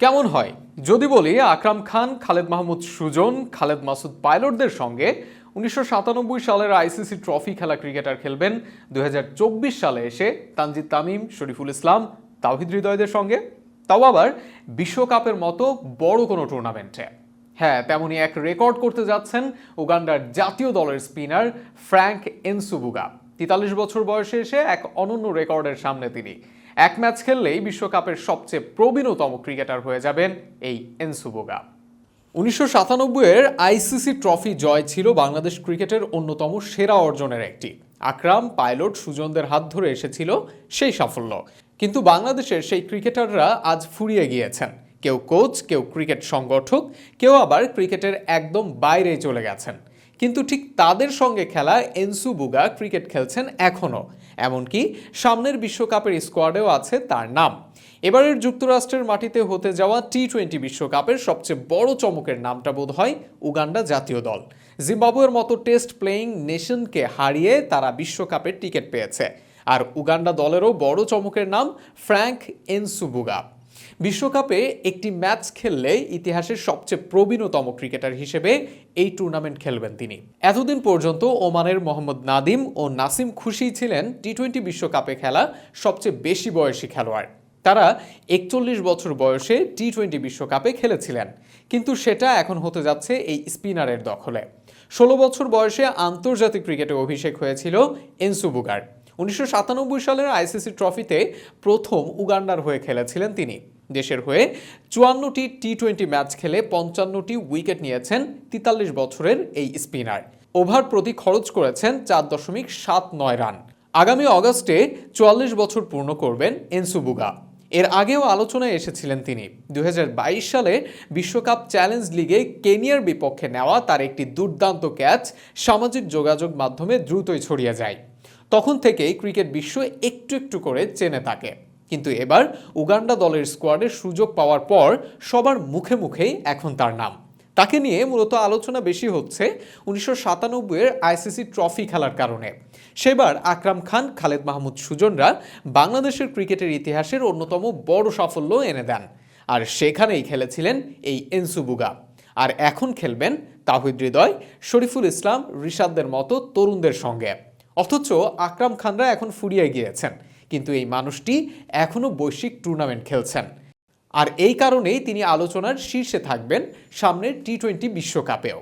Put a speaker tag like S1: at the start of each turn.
S1: কেমন হয় যদি বলি আকরাম খান, খালেদ মাহমুদ সুজন, খালেদ মাসুদ পাইলটদের সঙ্গে 1997 সালের আইসিসি ট্রফি খেলা ক্রিকেটার খেলবেন 2024 সালে এসে তানজিদ তামিম, শরীফুল ইসলাম, তাওহিদ হৃদয়দের সঙ্গে, তাও আবার বিশ্বকাপের মতো বড় কোনো টুর্নামেন্টে। হ্যাঁ, তেমনই এক রেকর্ড করতে যাচ্ছেন উগান্ডার জাতীয় দলের স্পিনার ফ্র্যাঙ্ক এনসুবুগা। 43 বছর বয়সে এসে এক অনন্য রেকর্ডের সামনে তিনি। এক ম্যাচ খেললেই বিশ্বকাপের সবচেয়ে প্রবীণতম ক্রিকেটার হয়ে যাবেন এই এনসুবুগা। 1997-এর আইসিসি ট্রফি জয় ছিল বাংলাদেশ ক্রিকেটের অন্যতম সেরা অর্জনের একটি। আকরাম, পাইলট, সুজনদের হাত ধরে এসেছিল সেই সাফল্য। কিন্তু বাংলাদেশের সেই ক্রিকেটাররা আজ ফুরিয়ে গিয়েছেন। কেউ কোচ, কেউ ক্রিকেট সংগঠক, কেউ আবার ক্রিকেটের একদম বাইরে চলে গেছেন। কিন্তু ঠিক তাদের সঙ্গে খেলা এনসুবুগা ক্রিকেট খেলছেন এখনও। এমনকি সামনের বিশ্বকাপের স্কোয়াডেও আছে তার নাম। এবারের যুক্তরাষ্ট্রের মাটিতে হতে যাওয়া টি-20 বিশ্বকাপের সবচেয়ে বড় চমকের নামটা বোধ হয় উগান্ডা জাতীয় দল। জিম্বাবুয়ের মতো টেস্ট প্লেয়িং নেশনকে হারিয়ে তারা বিশ্বকাপের টিকিট পেয়েছে। আর উগান্ডা দলেরও বড় চমকের নাম ফ্র্যাঙ্ক এনসুবুগা। বিশ্বকাপে একটি ম্যাচ খেললে ইতিহাসের সবচেয়ে প্রবীণতম ক্রিকেটার হিসেবে এই টুর্নামেন্ট খেলবেন তিনি। এতদিন পর্যন্ত ওমানের মোহাম্মদ নাদিম ও নাসিম খুশি ছিলেন টি-20 বিশ্বকাপে খেলা সবচেয়ে বেশি বয়সী খেলোয়াড়। তারা 41 বছর বয়সে টি-20 বিশ্বকাপে খেলেছিলেন, কিন্তু সেটা এখন হতে যাচ্ছে এই স্পিনারের দখলে। 16 বছর বয়সে আন্তর্জাতিক ক্রিকেটে অভিষেক হয়েছিল এনসুবুগার। 1997 সালের আইসিসি ট্রফিতে প্রথম উগান্ডার হয়ে খেলেছিলেন তিনি। দেশের হয়ে 54টি টি-20 ম্যাচ খেলে 55টি উইকেট নিয়েছেন 43 বছরের এই স্পিনার। ওভার প্রতি খরচ করেছেন 4.79 রান। আগামী অগস্টে 44 বছর পূর্ণ করবেন এনসুবুগা। এর আগেও আলোচনায় এসেছিলেন তিনি। 2022 সালে বিশ্বকাপ চ্যালেঞ্জ লিগে কেনিয়ার বিপক্ষে নেওয়া তার একটি দুর্দান্ত ক্যাচ সামাজিক যোগাযোগ মাধ্যমে দ্রুতই ছড়িয়ে যায়। তখন থেকেই ক্রিকেট বিশ্ব একটু একটু করে চেনে তাকে। কিন্তু এবার উগান্ডা দলের স্কোয়াডে সুযোগ পাওয়ার পর সবার মুখে মুখেই এখন তার নাম। তাকে নিয়ে মূলত আলোচনা বেশি হচ্ছে 1997-এর আইসিসি ট্রফি খেলার কারণে। সেবার আকরাম খান, খালেদ মাহমুদ সুজনরা বাংলাদেশের ক্রিকেটের ইতিহাসের অন্যতম বড় সাফল্য এনে দেন। আর সেখানেই খেলেছিলেন এই এনসুবুগা। আর এখন খেলবেন তাওহিদ হৃদয়, শরীফুল ইসলাম, রিশাদদের মতো তরুণদের সঙ্গে। অথচ আকরাম খানরা এখন ফুরিয়ে গিয়েছেন, কিন্তু এই মানুষটি এখনও বৈশ্বিক টুর্নামেন্ট খেলছেন। আর এই কারণেই তিনি আলোচনার শীর্ষে থাকবেন সামনের টি-20 বিশ্বকাপেও।